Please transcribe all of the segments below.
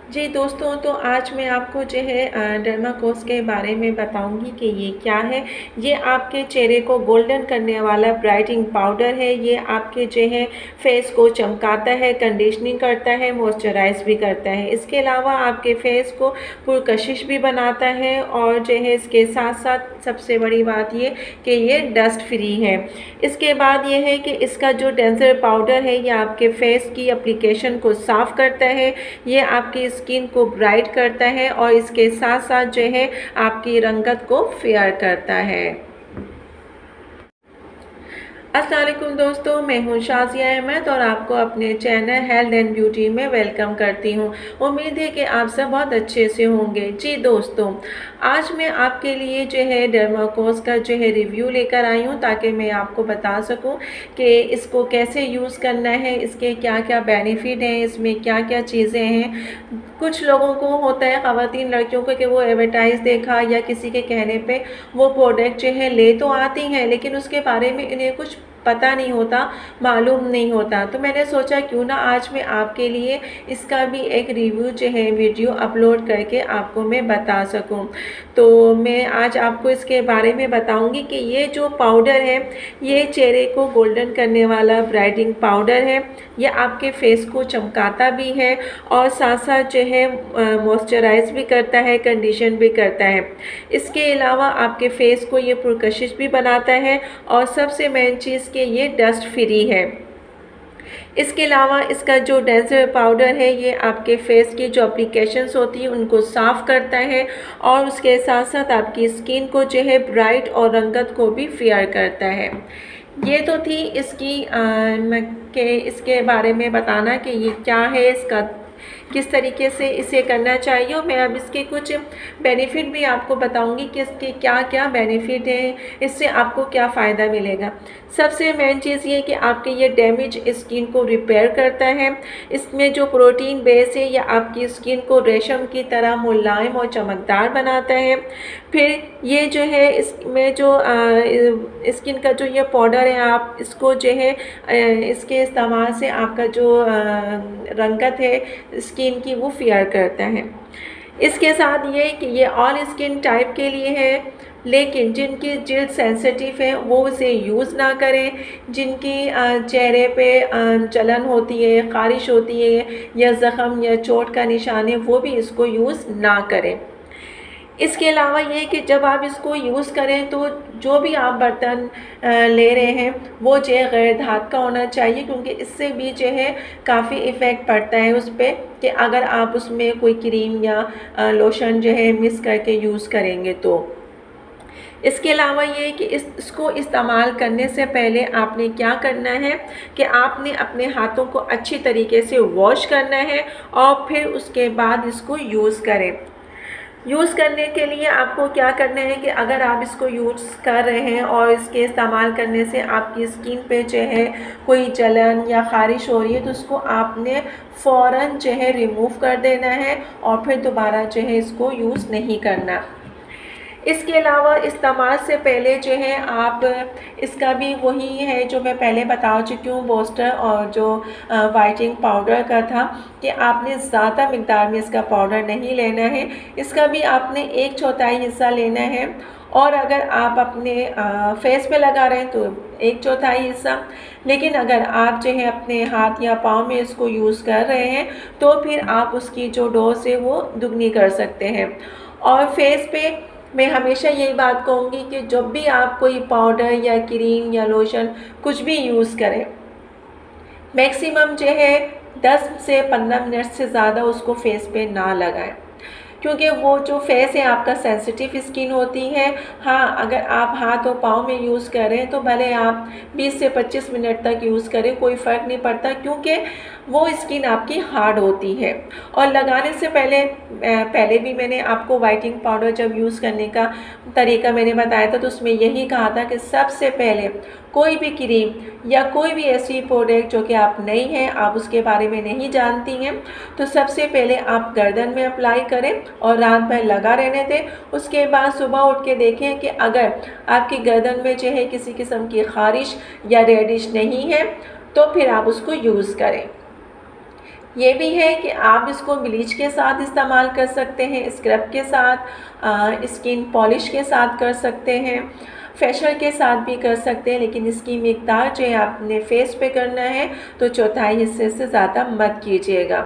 जी दोस्तों, तो आज मैं आपको जो है डर्माकोस के बारे में बताऊंगी कि ये क्या है। ये आपके चेहरे को गोल्डन करने वाला ब्राइटनिंग पाउडर है। ये आपके जो है फेस को चमकाता है, कंडीशनिंग करता है, मॉइस्चराइज भी करता है। इसके अलावा आपके फेस को पुरकशिश भी बनाता है और जो है इसके साथ साथ सबसे बड़ी बात ये कि ये डस्ट फ्री है। इसके बाद ये है कि इसका जो डेंजर पाउडर है ये आपके फेस की एप्लीकेशन को साफ़ करता है। ये आपकी स्किन को ब्राइट करता है और इसके साथ साथ जो है आपकी रंगत को फेयर करता है। अस्सलाम वालेकुम दोस्तों, मैं हूं शाज़िया अहमद और आपको अपने चैनल हेल्थ एंड ब्यूटी में वेलकम करती हूं। उम्मीद है कि आप सब बहुत अच्छे से होंगे। जी दोस्तों, आज मैं आपके लिए जो है डर्माकोस का जो है रिव्यू लेकर आई हूं ताकि मैं आपको बता सकूं कि इसको कैसे यूज़ करना है, इसके क्या क्या बेनिफिट हैं, इसमें क्या क्या चीज़ें हैं। कुछ लोगों को होता है, ख़वातीन लड़कियों को, कि वो एडवर्टाइज़ देखा या किसी के कहने पे वो प्रोडक्ट जो है ले तो आती हैं लेकिन उसके बारे में इन्हें कुछ पता नहीं होता, मालूम नहीं होता। तो मैंने सोचा क्यों ना आज मैं आपके लिए इसका भी एक रिव्यू जो है वीडियो अपलोड करके आपको मैं बता सकूं। तो मैं आज आपको इसके बारे में बताऊंगी कि ये जो पाउडर है ये चेहरे को गोल्डन करने वाला ब्राइटनिंग पाउडर है। ये आपके फेस को चमकाता भी है और साथ साथ जो है मॉइस्चराइज भी करता है, कंडीशन भी करता है। इसके अलावा आपके फेस को ये पुरकशिश भी बनाता है और सबसे मेन चीज़ कि ये डस्ट फ्री है। इसके अलावा इसका जो डेंजर पाउडर है ये आपके फेस की जो एप्लीकेशंस होती हैं उनको साफ़ करता है और उसके साथ साथ आपकी स्किन को जो है ब्राइट और रंगत को भी फेयर करता है। ये तो थी इसकी इसके बारे में बताना कि ये क्या है, इसका किस तरीके से इसे करना चाहिए। और मैं अब इसके कुछ बेनिफिट भी आपको बताऊंगी कि इसके क्या क्या बेनिफिट हैं, इससे आपको क्या फ़ायदा मिलेगा। सबसे मेन चीज़ ये कि आपके ये डैमेज स्किन को रिपेयर करता है। इसमें जो प्रोटीन बेस है ये आपकी स्किन को रेशम की तरह मुलायम और चमकदार बनाता है। फिर ये जो है इसमें जो स्किन का जो ये पाउडर है, आप इसको जो है इसके इस्तेमाल से आपका जो रंगत है स्किन की वो फेयर करता है। इसके साथ ये कि ये ऑल स्किन टाइप के लिए है, लेकिन जिनकी जिल्द सेंसिटिव है वो इसे यूज़ ना करें। जिनकी चेहरे पे जलन होती है, ख़ारिश होती है या ज़ख़म या चोट का निशान है वो भी इसको यूज़ ना करें। इसके अलावा ये कि जब आप इसको यूज़ करें तो जो भी आप बर्तन ले रहे हैं वो जो है गैर धात का होना चाहिए, क्योंकि इससे भी जो है काफ़ी इफ़ेक्ट पड़ता है उस पर कि अगर आप उसमें कोई क्रीम या लोशन जो है मिक्स करके यूज़ करेंगे तो। इसके अलावा ये कि इसको इस्तेमाल करने से पहले आपने क्या करना है कि आपने अपने हाथों को अच्छी तरीके से वॉश करना है और फिर उसके बाद इसको यूज़ करें। यूज़ करने के लिए आपको क्या करना है कि अगर आप इसको यूज़ कर रहे हैं और इसके इस्तेमाल करने से आपकी स्किन पे जो है कोई जलन या ख़ारिश हो रही है तो उसको आपने फ़ौरन जो है रिमूव कर देना है और फिर दोबारा जो है इसको यूज़ नहीं करना। इसके अलावा इस्तेमाल से पहले जो है आप इसका भी वही है जो मैं पहले बता चुकी हूँ बूस्टर और जो वाइटनिंग पाउडर का था कि आपने ज़्यादा मिक़दार में इसका पाउडर नहीं लेना है। इसका भी आपने 1/4 हिस्सा लेना है और अगर आप अपने फेस पे लगा रहे हैं तो 1/4 हिस्सा। लेकिन अगर आप जो है अपने हाथ या पाँव में इसको यूज़ कर रहे हैं तो फिर आप उसकी जो डोज है वो दुगनी कर सकते हैं। और फेस पे मैं हमेशा यही बात कहूँगी कि जब भी आप कोई पाउडर या क्रीम या लोशन कुछ भी यूज़ करें, मैक्सिमम जो है 10 से 15 मिनट से ज़्यादा उसको फेस पे ना लगाएं, क्योंकि वो जो फेस है आपका सेंसिटिव स्किन होती है। हाँ, अगर आप हाथ और पाँव में यूज़ करें तो भले आप 20 से 25 मिनट तक यूज़ करें, कोई फ़र्क नहीं पड़ता, क्योंकि वो स्किन आपकी हार्ड होती है। और लगाने से पहले भी मैंने आपको वाइटनिंग पाउडर जब यूज़ करने का तरीका मैंने बताया था तो उसमें यही कहा था कि सबसे पहले कोई भी क्रीम या कोई भी ऐसी प्रोडक्ट जो कि आप नई हैं, आप उसके बारे में नहीं जानती हैं, तो सबसे पहले आप गर्दन में अप्लाई करें और रात भर लगा रहने दें। उसके बाद सुबह उठ के देखें कि अगर आपकी गर्दन में जो है किसी किस्म की ख़ारिश या रेडिश नहीं है तो फिर आप उसको यूज़ करें। ये भी है कि आप इसको ब्लीच के साथ इस्तेमाल कर सकते हैं, स्क्रब के साथ, स्किन पॉलिश के साथ कर सकते हैं, फेशियल के साथ भी कर सकते हैं, लेकिन इसकी मिकदार जो है आपने फेस पे करना है तो चौथाई हिस्से से ज़्यादा मत कीजिएगा,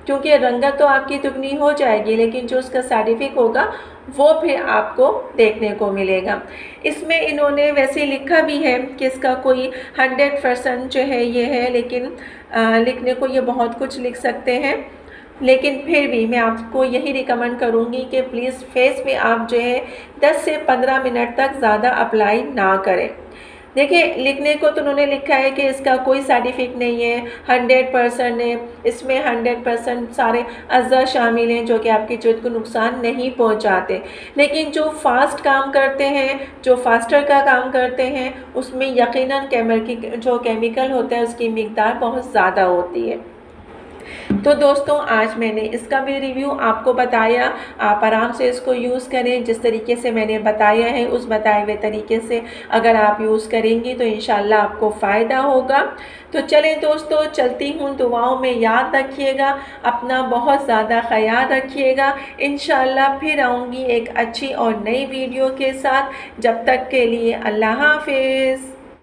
क्योंकि रंगत तो आपकी दुगनी हो जाएगी लेकिन जो उसका साइड इफ़ेक्ट होगा वो फिर आपको देखने को मिलेगा। इसमें इन्होंने वैसे लिखा भी है कि इसका कोई 100% जो है ये है, लेकिन लिखने को ये बहुत कुछ लिख सकते हैं, लेकिन फिर भी मैं आपको यही रिकमेंड करूँगी कि प्लीज़ फेस पे आप जो है 10 से 15 मिनट तक ज़्यादा अप्लाई ना करें। देखिए, लिखने को तो उन्होंने लिखा है कि इसका कोई साइड इफ़ेक्ट नहीं है, 100% है, इसमें 100% सारे अज़ा शामिल हैं जो कि आपकी जल्द को नुकसान नहीं पहुंचाते। लेकिन जो फ़ास्ट काम करते हैं, जो फास्टर का काम करते हैं, उसमें यकीनन जो केमिकल होता है उसकी मिकदार बहुत ज़्यादा होती है। तो दोस्तों, आज मैंने इसका भी रिव्यू आपको बताया। आप आराम से इसको यूज़ करें, जिस तरीके से मैंने बताया है उस बताए हुए तरीके से अगर आप यूज़ करेंगी तो इंशाल्लाह आपको फ़ायदा होगा। तो चलें दोस्तों, चलती हूँ, दुआओं में याद रखिएगा, अपना बहुत ज़्यादा ख्याल रखिएगा। इंशाल्लाह फिर आऊँगी एक अच्छी और नई वीडियो के साथ। जब तक के लिए अल्लाह हाफ़िज़।